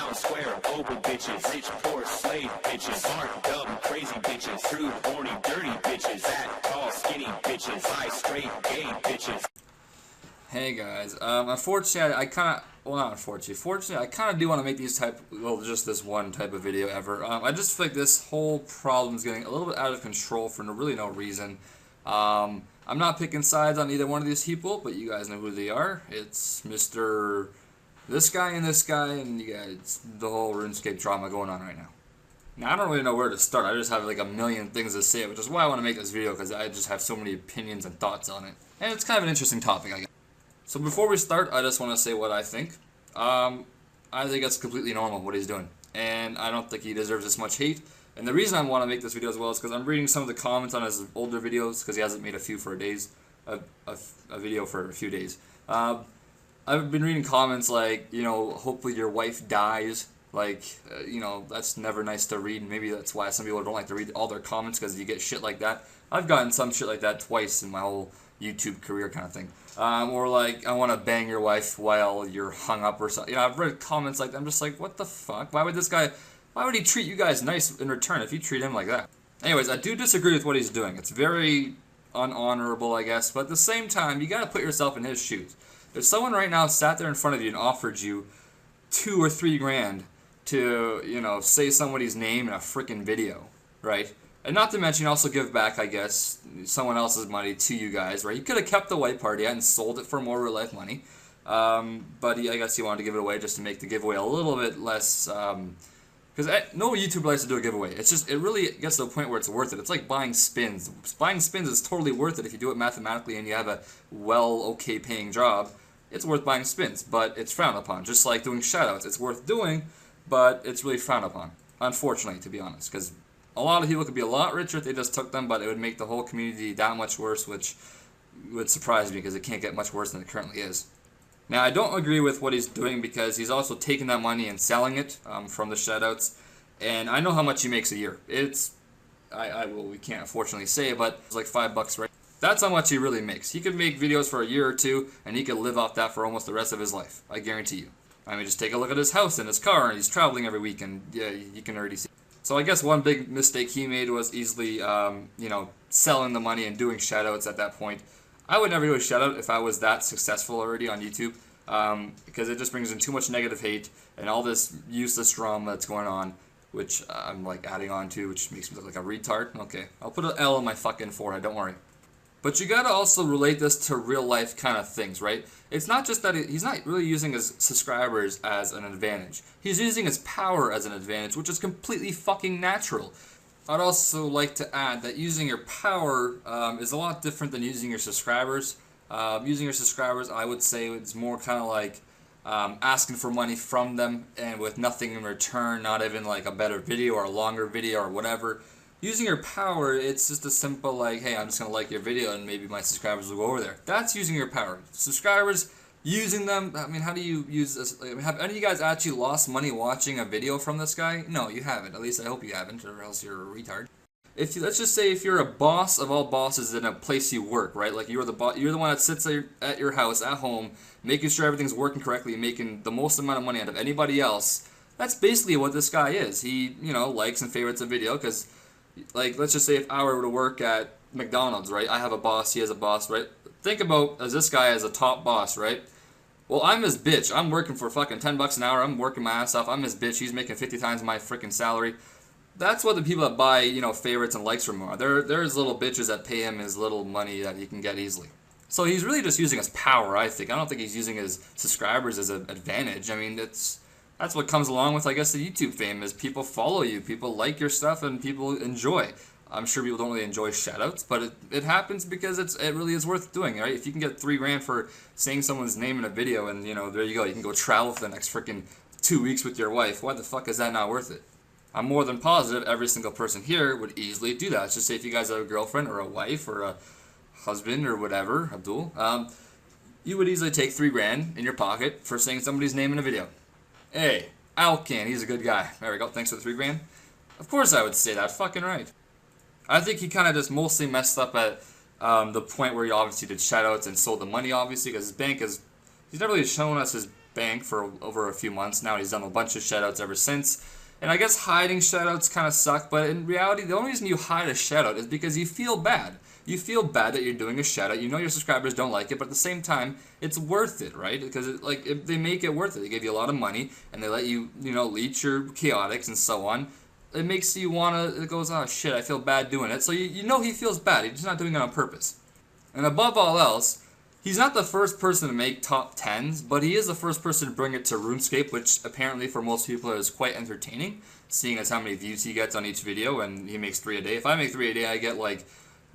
town square, over bitches, rich, poor, slave bitches, smart, dumb, crazy bitches, crude, horny, dirty bitches, fat, tall, skinny bitches, high, straight, gay bitches. Hey guys, unfortunately, fortunately, I kind of do want to make just this one type of video ever. I just feel like this whole problem is getting a little bit out of control for really no reason. I'm not picking sides on either one of these people, but you guys know who they are. It's Mr. This guy, and you guys, the whole RuneScape drama going on right now. Now, I don't really know where to start. I just have like a million things to say, which is why I want to make this video, because I just have so many opinions and thoughts on it. And it's kind of an interesting topic, I guess. So before we start, I just want to say what I think. I think it's completely normal what he's doing, and I don't think he deserves this much hate. And the reason I want to make this video as well is because I'm reading some of the comments on his older videos, because he hasn't made a video for a few days. I've been reading comments like, you know, hopefully your wife dies. Like, you know, that's never nice to read. Maybe that's why some people don't like to read all their comments, because you get shit like that. I've gotten some shit like that twice in my whole YouTube career kind of thing. Or like, I want to bang your wife while you're hung up or something. You know, I've read comments like that. I'm just like, what the fuck? Why would he treat you guys nice in return if you treat him like that? Anyways, I do disagree with what he's doing. It's very unhonorable, I guess. But at the same time, you got to put yourself in his shoes. If someone right now sat there in front of you and offered you $2 or $3 grand to, you know, say somebody's name in a freaking video, right? And not to mention also give back, I guess, someone else's money to you guys, right? He could have kept the white party and sold it for more real-life money. But I guess he wanted to give it away just to make the giveaway a little bit less... because no YouTuber likes to do a giveaway. It's just, it really gets to the point where it's worth it. It's like buying spins. Buying spins is totally worth it if you do it mathematically and you have a okay paying job. It's worth buying spins, but it's frowned upon. Just like doing shoutouts. It's worth doing, but it's really frowned upon. Unfortunately, to be honest. Because a lot of people could be a lot richer if they just took them, but it would make the whole community that much worse, which would surprise me because it can't get much worse than it currently is. Now, I don't agree with what he's doing because he's also taking that money and selling it from the shoutouts. And I know how much he makes a year. It's, we can't unfortunately say, but it's like $5, right? That's how much he really makes. He could make videos for a year or two, and he could live off that for almost the rest of his life. I guarantee you. I mean, just take a look at his house and his car, and he's traveling every week, and yeah, you can already see. So I guess one big mistake he made was easily, you know, selling the money and doing shoutouts at that point. I would never do a shoutout if I was that successful already on YouTube, because it just brings in too much negative hate and all this useless drama that's going on, which I'm like adding on to, which makes me look like a retard. Okay, I'll put an L on my fucking forehead, don't worry. But you gotta also relate this to real life kind of things, right? It's not just that he's not really using his subscribers as an advantage. He's using his power as an advantage, which is completely fucking natural. I'd also like to add that using your power is a lot different than using your subscribers. Using your subscribers, I would say it's more kind of like asking for money from them and with nothing in return, not even like a better video or a longer video or whatever. Using your power, it's just a simple like, hey, I'm just going to like your video and maybe my subscribers will go over there. That's using your power. Subscribers, using them, I mean, how do you use this? I mean, have any of you guys actually lost money watching a video from this guy? No, you haven't. At least I hope you haven't, or else you're a retard. If you, let's just say if you're a boss of all bosses in a place you work, right? Like you're the one that sits at your house, at home, making sure everything's working correctly, making the most amount of money out of anybody else. That's basically what this guy is. He, you know, likes and favorites a video because... Like, let's just say if I were to work at McDonald's, right? I have a boss, he has a boss, right? Think about as this guy as a top boss, right? Well, I'm his bitch. I'm working for fucking $10 an hour. I'm working my ass off. I'm his bitch. He's making 50 times my freaking salary. That's what the people that buy, you know, favorites and likes from him are. There's little bitches that pay him his little money that he can get easily. So he's really just using his power, I think. I don't think he's using his subscribers as an advantage. I mean, that's what comes along with, I guess, the YouTube fame is people follow you, people like your stuff, and people enjoy. I'm sure people don't really enjoy shoutouts, but it happens because it really is worth doing, right? If you can get $3 grand for saying someone's name in a video, and you know, there you go, you can go travel for the next freaking 2 weeks with your wife. Why the fuck is that not worth it? I'm more than positive every single person here would easily do that. Let's just say if you guys have a girlfriend or a wife or a husband or whatever, Abdul, you would easily take $3 grand in your pocket for saying somebody's name in a video. Hey, Alcan, he's a good guy. There we go, thanks for the $3 grand. Of course I would say that, fucking right. I think he kind of just mostly messed up at the point where he obviously did shoutouts and sold the money, obviously, because his bank is... He's never really shown us his bank for over a few months now. He's done a bunch of shoutouts ever since. And I guess hiding shoutouts kind of suck, but in reality, the only reason you hide a shoutout is because you feel bad. You feel bad that you're doing a shoutout. You know your subscribers don't like it, but at the same time, it's worth it, right? Because they make it worth it. They give you a lot of money, and they let you, leech your chaotics and so on. It makes you it goes, oh shit, I feel bad doing it. So you know he feels bad. He's just not doing it on purpose. And above all else, he's not the first person to make top 10s, but he is the first person to bring it to RuneScape, which apparently for most people is quite entertaining, seeing as how many views he gets on each video, and he makes 3 a day. If I make 3 a day, I get like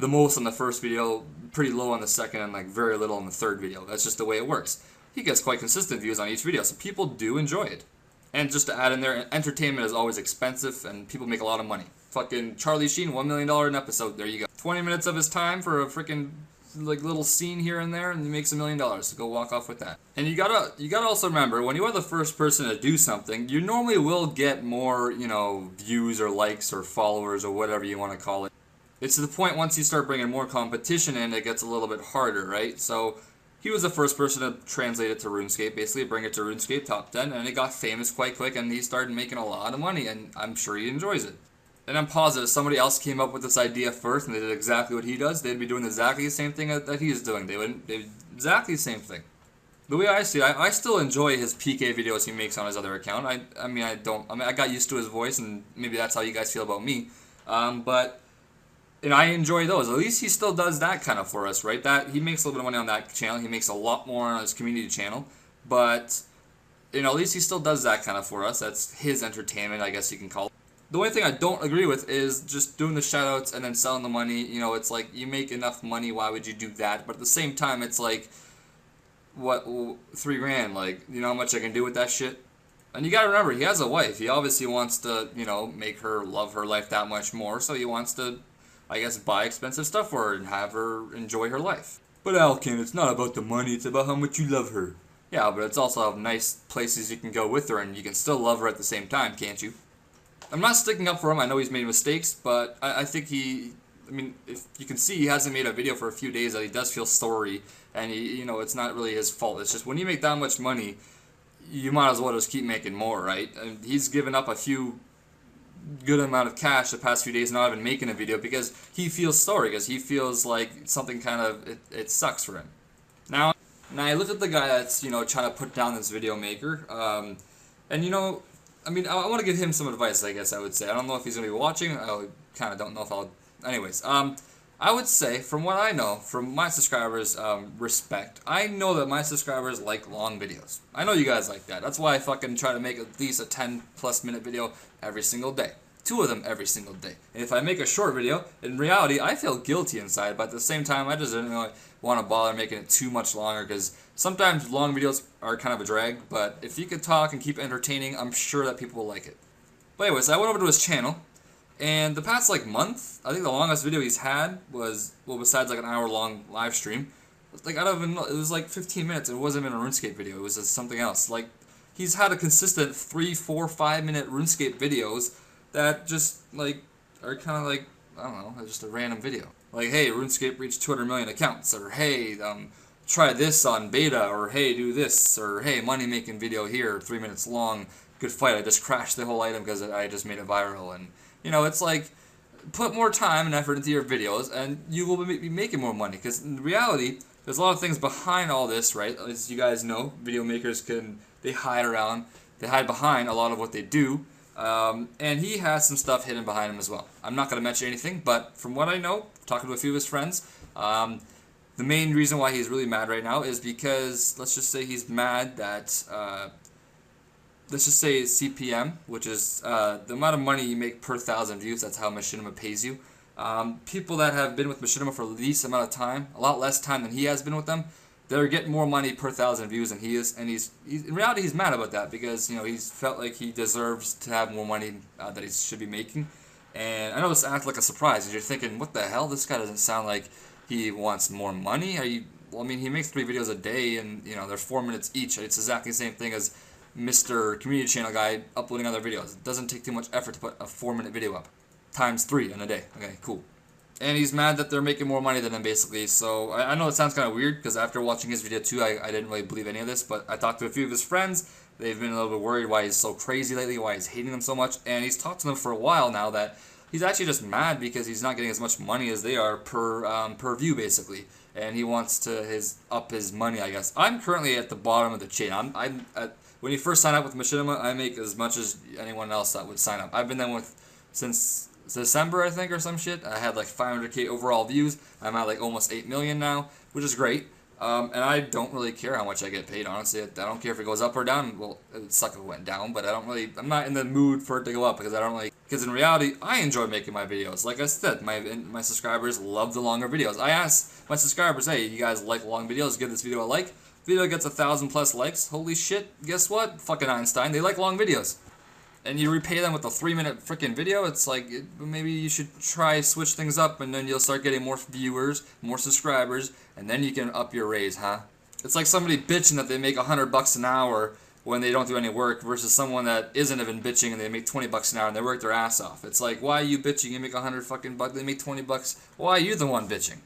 the most on the first video, pretty low on the second, and like very little on the third video. That's just the way it works. He gets quite consistent views on each video, so people do enjoy it. And just to add in there, entertainment is always expensive, and people make a lot of money. Fucking Charlie Sheen, $1 million an episode, there you go. 20 minutes of his time for a freaking little scene here and there, and he makes $1 million. So go walk off with that. And you gotta also remember, when you are the first person to do something, you normally will get more, views or likes or followers or whatever you want to call it. It's to the point once you start bringing more competition in, it gets a little bit harder, right? So he was the first person to translate it to RuneScape, basically bring it to RuneScape top 10, and it got famous quite quick, and he started making a lot of money, and I'm sure he enjoys it. And I'm positive somebody else came up with this idea first, and they did exactly what he does. They'd be doing exactly the same thing that he's doing. They'd exactly the same thing. The way I see it, I still enjoy his PK videos he makes on his other account. I got used to his voice, and maybe that's how you guys feel about me. But I enjoy those. At least he still does that kind of for us, right? That he makes a little bit of money on that channel. He makes a lot more on his community channel, but at least he still does that kind of for us. That's his entertainment, I guess you can call it. The only thing I don't agree with is just doing the shoutouts and then selling the money. It's like, you make enough money, why would you do that? But at the same time, it's like, what, $3,000? Like, you know how much I can do with that shit? And you gotta remember, he has a wife. He obviously wants to, make her love her life that much more. So he wants to, I guess, buy expensive stuff for her and have her enjoy her life. But Alkin, it's not about the money, it's about how much you love her. Yeah, but it's also nice places you can go with her, and you can still love her at the same time, can't you? I'm not sticking up for him. I know he's made mistakes, but I think if you can see, he hasn't made a video for a few days, that he does feel sorry, and it's not really his fault. It's just when you make that much money, you might as well just keep making more, right? And he's given up a few good amount of cash the past few days not even making a video because he feels sorry, because he feels like something kind of, it sucks for him. Now I look at the guy that's, trying to put down this video maker, and I want to give him some advice, I guess I would say. I don't know if he's going to be watching. I kind of don't know if I'll... Anyways, I would say, from what I know, from my subscribers' respect, I know that my subscribers like long videos. I know you guys like that. That's why I fucking try to make at least a 10+ minute video every single day. 2 of them every single day. And if I make a short video, in reality, I feel guilty inside, but at the same time, I just don't really want to bother making it too much longer, because sometimes long videos are kind of a drag, but if you could talk and keep entertaining, I'm sure that people will like it. But anyways, I went over to his channel, and the past month, I think the longest video he's had was, well, besides an hour-long live stream, I don't even know, it was 15 minutes. It wasn't even a RuneScape video, it was just something else. He's had a consistent 3, 4, 5 minute RuneScape videos that just, are kind of I don't know, just a random video. Hey, RuneScape reached 200 million accounts, or hey, try this on beta, or hey, do this, or hey, money-making video here, 3 minutes long, good fight, I just crashed the whole item because I just made it viral, and, it's put more time and effort into your videos, and you will be making more money, because in reality, there's a lot of things behind all this, right? As you guys know, video makers they hide behind a lot of what they do, and he has some stuff hidden behind him as well. I'm not going to mention anything, but from what I know, talking to a few of his friends, the main reason why he's really mad right now is because, let's just say he's mad that, let's just say CPM, which is the amount of money you make per 1,000 views, that's how Machinima pays you. People that have been with Machinima for the least amount of time, a lot less time than he has been with them, they're getting more money per 1,000 views than he is, and he's in reality he's mad about that because he's felt like he deserves to have more money that he should be making. And I know this acts like a surprise, and you're thinking, what the hell? This guy doesn't sound like he wants more money. Well, he makes 3 videos a day, and they're 4 minutes each. It's exactly the same thing as Mr. Community Channel guy uploading other videos. It doesn't take too much effort to put a 4-minute video up, times 3 in a day. Okay, cool. And he's mad that they're making more money than him, basically. So I know it sounds kind of weird, because after watching his video too, I didn't really believe any of this. But I talked to a few of his friends. They've been a little bit worried why he's so crazy lately, why he's hating them so much. And he's talked to them for a while now that he's actually just mad because he's not getting as much money as they are per view, basically. And he wants to up his money, I guess. I'm currently at the bottom of the chain. When you first sign up with Machinima, I make as much as anyone else that would sign up. I've been there since December, I think, or some shit. I had like 500k overall views. I'm at like almost 8 million now, which is great. And I don't really care how much I get paid, honestly. I don't care if it goes up or down. Well, it would suck if it went down, but I'm not in the mood for it to go up because because in reality, I enjoy making my videos. Like I said, my subscribers love the longer videos. I ask my subscribers, hey, you guys like long videos? Give this video a like. Video gets 1,000+ likes. Holy shit, guess what? Fucking Einstein, they like long videos. And you repay them with a 3-minute freaking video, it's like, maybe you should try switch things up, and then you'll start getting more viewers, more subscribers, and then you can up your raise, huh? It's like somebody bitching that they make $100 an hour when they don't do any work versus someone that isn't even bitching and they make $20 an hour and they work their ass off. It's like, why are you bitching? You make 100 fucking bucks, they make $20. Why are you the one bitching?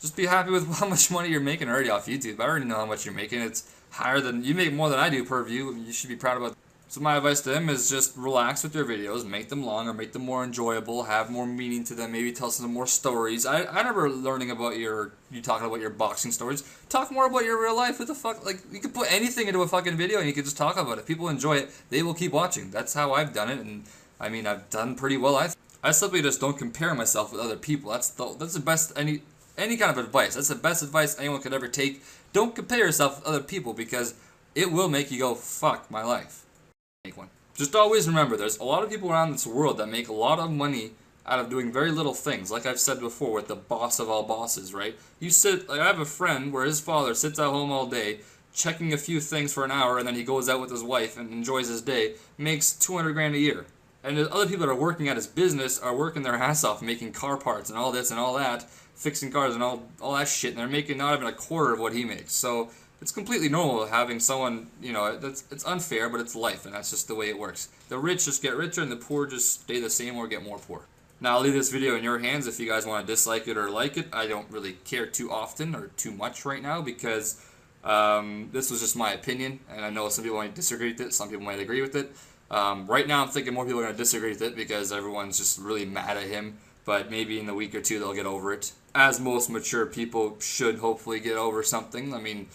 Just be happy with how much money you're making already off YouTube. I already know how much you're making. It's higher than, you make more than I do per view. You should be proud about it. So my advice to him is just relax with your videos, make them longer, make them more enjoyable, have more meaning to them, maybe tell some more stories. I remember learning about you talking about your boxing stories. Talk more about your real life. What the fuck? Like, you can put anything into a fucking video and you can just talk about it. If people enjoy it, they will keep watching. That's how I've done it, and I mean, I've done pretty well. I simply just don't compare myself with other people. That's the best, any kind of advice. That's the best advice anyone could ever take. Don't compare yourself with other people because it will make you go, fuck my life. Make one. Just always remember, there's a lot of people around this world that make a lot of money out of doing very little things. Like I've said before with the boss of all bosses, right? I have a friend where his father sits at home all day, checking a few things for an hour, and then he goes out with his wife and enjoys his day, makes 200 grand a year. And the other people that are working at his business are working their ass off, making car parts and all this and all that, fixing cars and all that shit, and they're making not even a quarter of what he makes. So it's completely normal having someone, it's unfair, but it's life, and that's just the way it works. The rich just get richer, and the poor just stay the same or get more poor. Now, I'll leave this video in your hands if you guys want to dislike it or like it. I don't really care too often or too much right now because this was just my opinion, and I know some people might disagree with it, some people might agree with it. Right now, I'm thinking more people are going to disagree with it because everyone's just really mad at him, but maybe in a week or two they'll get over it. As most mature people should hopefully get over something. I mean,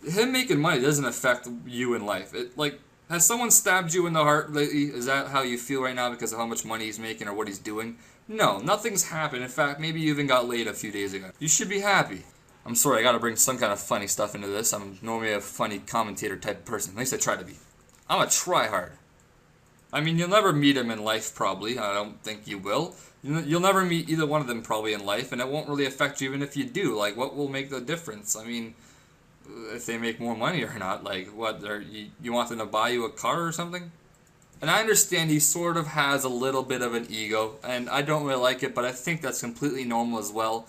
him making money doesn't affect you in life. Has someone stabbed you in the heart lately? Is that how you feel right now because of how much money he's making or what he's doing? No, nothing's happened. In fact, maybe you even got laid a few days ago. You should be happy. I'm sorry, I gotta bring some kind of funny stuff into this. I'm normally a funny commentator type of person. At least I try to be. I'm a tryhard. I mean, you'll never meet him in life, probably. I don't think you will. You'll never meet either one of them, probably, in life, and it won't really affect you even if you do. Like, what will make the difference? I mean, if they make more money or not. Like, what, you want them to buy you a car or something? And I understand he sort of has a little bit of an ego, and I don't really like it, but I think that's completely normal as well.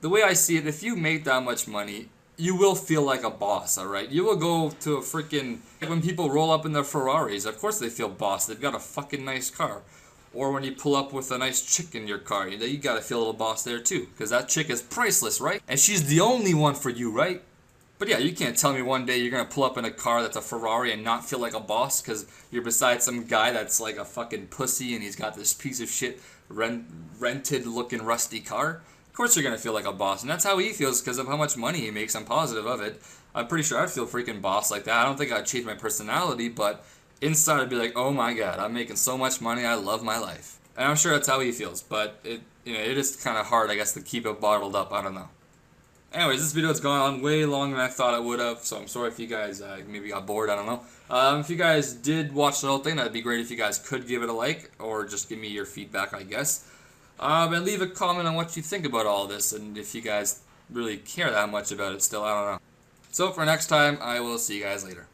The way I see it, if you make that much money, you will feel like a boss, alright? You will go to a freaking... When people roll up in their Ferraris, of course they feel boss. They've got a fucking nice car. Or when you pull up with a nice chick in your car, you gotta feel a little boss there too. Because that chick is priceless, right? And she's the only one for you, right? But yeah, you can't tell me one day you're gonna pull up in a car that's a Ferrari and not feel like a boss because you're beside some guy that's like a fucking pussy and he's got this piece of shit rented looking rusty car. Of course you're gonna feel like a boss, and that's how he feels because of how much money he makes. I'm positive of it. I'm pretty sure I'd feel freaking boss like that. I don't think I'd change my personality, but inside I'd be like, oh my god, I'm making so much money, I love my life. And I'm sure that's how he feels, but it is kind of hard, I guess, to keep it bottled up. I don't know. Anyways, this video has gone on way longer than I thought it would have, so I'm sorry if you guys maybe got bored, I don't know. If you guys did watch the whole thing, that'd be great if you guys could give it a like, or just give me your feedback, I guess. And leave a comment on what you think about all this, and if you guys really care that much about it still, I don't know. So for next time, I will see you guys later.